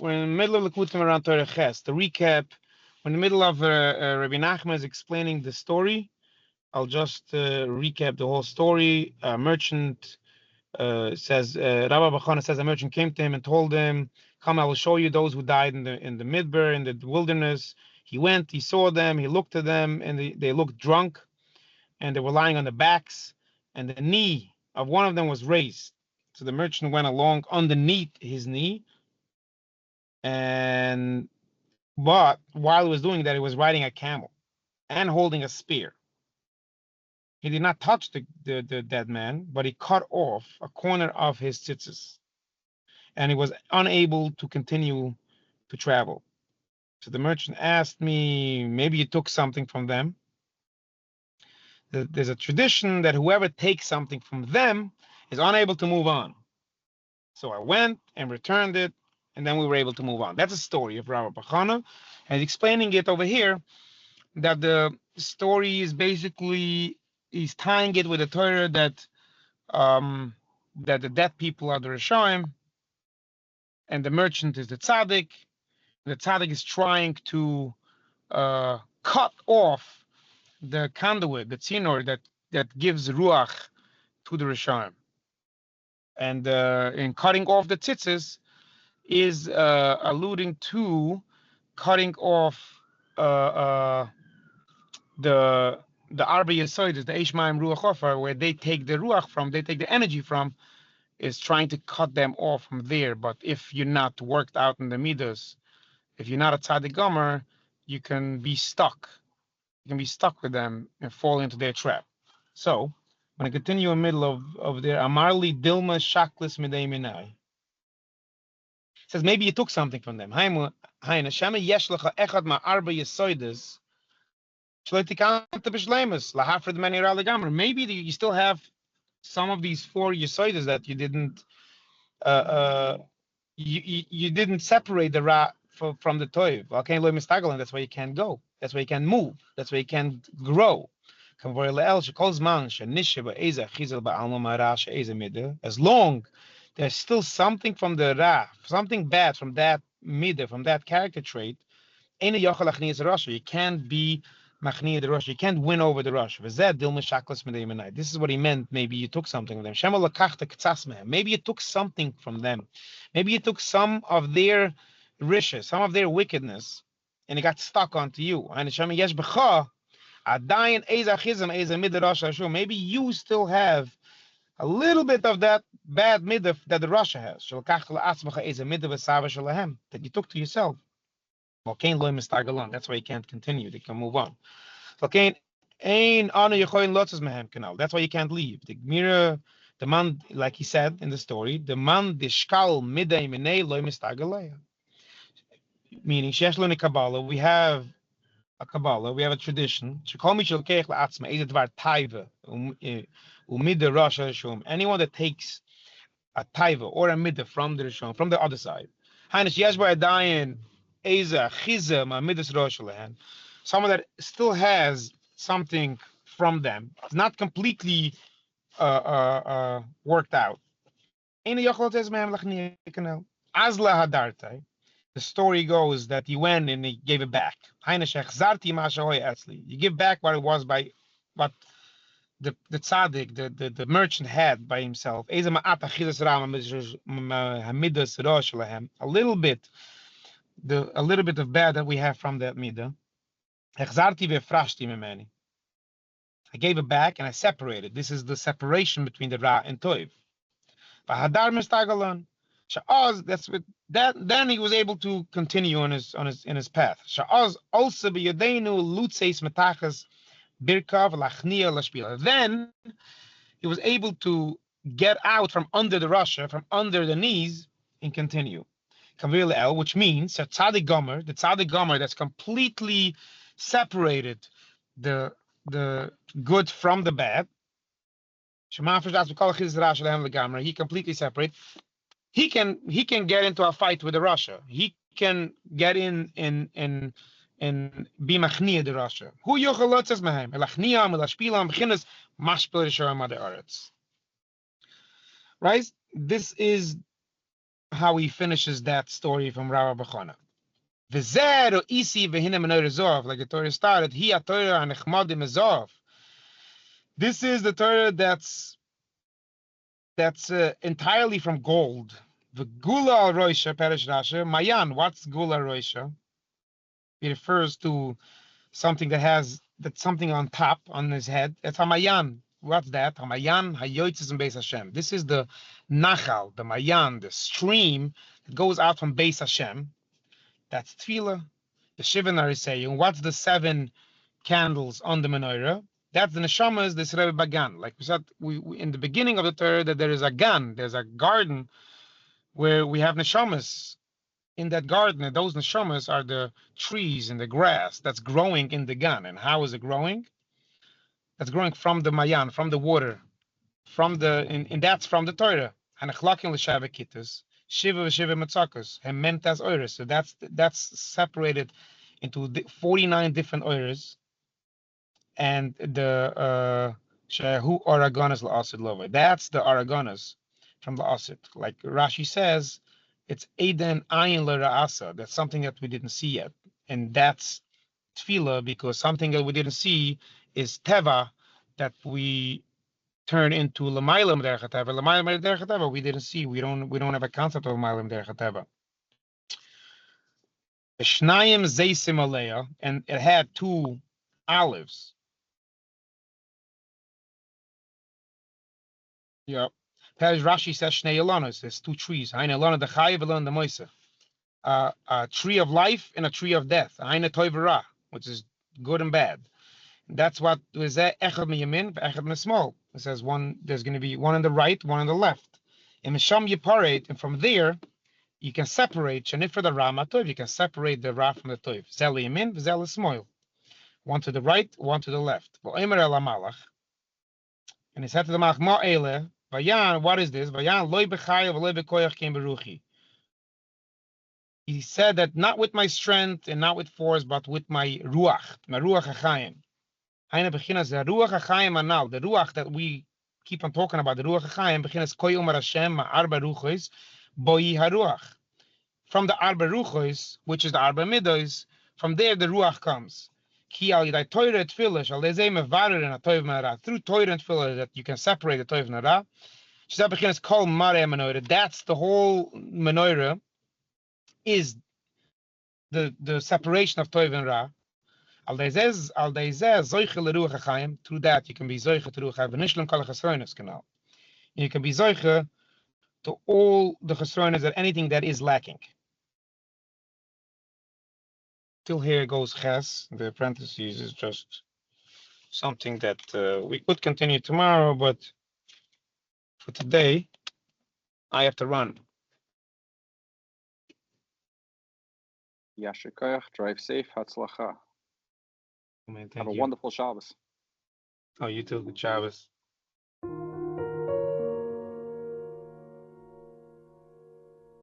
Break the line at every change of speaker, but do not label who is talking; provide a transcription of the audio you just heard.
We're in the middle of Likutei around Torah Ches. To recap, we're in the middle of Rabbi Nachman is explaining the story. I'll just recap the whole story. A merchant says, Rabbi Bachana says, a merchant came to him and told him, "Come, I will show you those who died in the midbar, in the wilderness." He went, he saw them, he looked at them, and they looked drunk, and they were lying on their backs, and the knee of one of them was raised. So the merchant went along underneath his knee, but while he was doing that, he was riding a camel and holding a spear. He did not touch the dead man, but he cut off a corner of his tzitzis, and he was unable to continue to travel. So the merchant asked me, maybe you took something from them. There's a tradition that whoever takes something from them is unable to move on. So I went and returned it, and then we were able to move on. That's a story of Rabbi Bachana, and explaining it over here, that the story is basically, he's tying it with the Torah that the dead people are the Rishonim, and the merchant is the tzaddik. The tzaddik is trying to cut off the conduit, the tzínor that gives ruach to the Rishonim. And in cutting off the tzitzis is alluding to cutting off the Arba Yesoides, the Eshmaim Ruach Offer, where they take the ruach from, they take the energy from, is trying to cut them off from there. But if you're not worked out in the midas, if you're not a tzaddik gomer, you can be stuck. You can be stuck with them and fall into their trap. So I'm going to continue in the middle of their Amarli Dilma Shaklis Midei Minai. Says maybe you took something from them. Maybe you still have some of these four yesoides that you didn't you didn't separate the ra from the toiv. Okay, that's why you can't go. That's why you can't move. That's why you can't grow. As long there's still something from the ra, something bad from that midah, from that character trait, you can't be machniya the Rosh. You can't win over the Rosh. This is what he meant. Maybe you took something from them. Maybe you took something from them. Maybe you took some of their riches, some of their wickedness, and it got stuck onto you. Maybe you still have a little bit of that bad midah that the Rosh has. That you took to yourself. That's why you can't continue. They can move on. That's why you can't leave. The Gemara, the man, like he said in the story, the man dishkal midei minei loy mistagaleya. Meaning, Kabbalah, we have a Kabbalah, we have a tradition. Anyone that takes a taiva or a midah from the Rishon, from the other side. Someone that still has something from them. It's not completely worked out. The story goes that he went and he gave it back. You give back what it was by what the tzaddik, the merchant had by himself. A little bit of bad that we have from that midah. I gave it back and I separated. This is the separation between the ra and toiv. That's with that. Then he was able to continue in his path. Then he was able to get out from under the rasha, from under the knees, and continue. Which means the tzaddik gomer that's completely separated the good from the bad. He completely separates. He can get into a fight with the rasha. He can get in and be machniya the rasha. Who yochalotzes mehem elachniya elashpilam b'chinas mashpil rishoyim ad haaretz. Right? This is how he finishes that story from Rabbi Bechana. V'zer o isi v'hine menor zov, like the Torah started. Hi Torah anechmadim zov. This is the Torah that's entirely from gold. The gula al roisha perish rasha mayan. What's gula roisha? It refers to something that's something on top on his head. It's hamayan. What's that? Hamayan hayotzes in Beis Hashem. This is the nachal, the mayan, the stream that goes out from Beis Hashem. That's tefillah. The Shivanar is saying, what's the 7 candles on the menorah? That's the neshamas, this Rebbe Bagan. Like we said, we in the beginning of the Torah, that there is a gan, there's a garden where we have neshamas. In that garden, and those neshamas are the trees and the grass that's growing in the gan. And how is it growing? That's growing from the mayan, from the water, from the and that's from the Torah. Hanachlakin l'shavekitas, shiva v'shiva matzakas, and mentas oiris. So that's separated into 49 different oiris, and the shehu aragonas la'asid lova. That's the aragonas from the asid. Like Rashi says, it's Eden ayin l'ra'asa. That's something that we didn't see yet, and that's tefillah, because something that we didn't see is teva, that we turn into l'maylam derech hateva. L'maylam derech hateva we didn't see. We don't have a concept of l'maylam derech hateva. Shnayim zeisim aleya, and it had 2 olives. Yep. Rashi says Shnei Elonos. There's 2 trees. Eine Elona de Chayev, Elona de Moise. A tree of life and a tree of death. Eine Toivera, which is good and bad. That's what was that. Echad miyamin, echad mismol. It says there's going to be one on the right, one on the left. And Misham Yiparet, and from there you can separate Shanifra the Rama Tov. You can separate the Ra from the Tov. Zel yamin, zel smol. One to the right, one to the left. V'omer el Malach. And he said to the Malach, Ma ele. Vayan, what is this? Vayan loy b'chayev loy b'koyach kem beruchi. He said that not with my strength and not with force, but with my ruach hachayim. Haina bechinas the ruach hachayim anal, the ruach that we keep on talking about, the ruach hachayim bechinas koy umar Hashem arba ruchos boi haruach. From the arba ruchos, which is the arba midos, from there the ruach comes. Ki al yidai Torah tefillah shal lezei mevarer in a toiv me'ara. Through Torah and tefillah that you can separate the toiv and hara. That's the whole menorah, is the separation of Tov and Ra. Through that you can be zoiche to ruach canal. You can be zoiche to all the chesronis, that anything that is lacking. Till here goes ches. The parentheses is just something that we could continue tomorrow, but for today I have to run.
Yasher koach, drive safe, hatzlacha.
Thank
Have a
you.
wonderful Shabbos.
Oh, you too. Good Shabbos.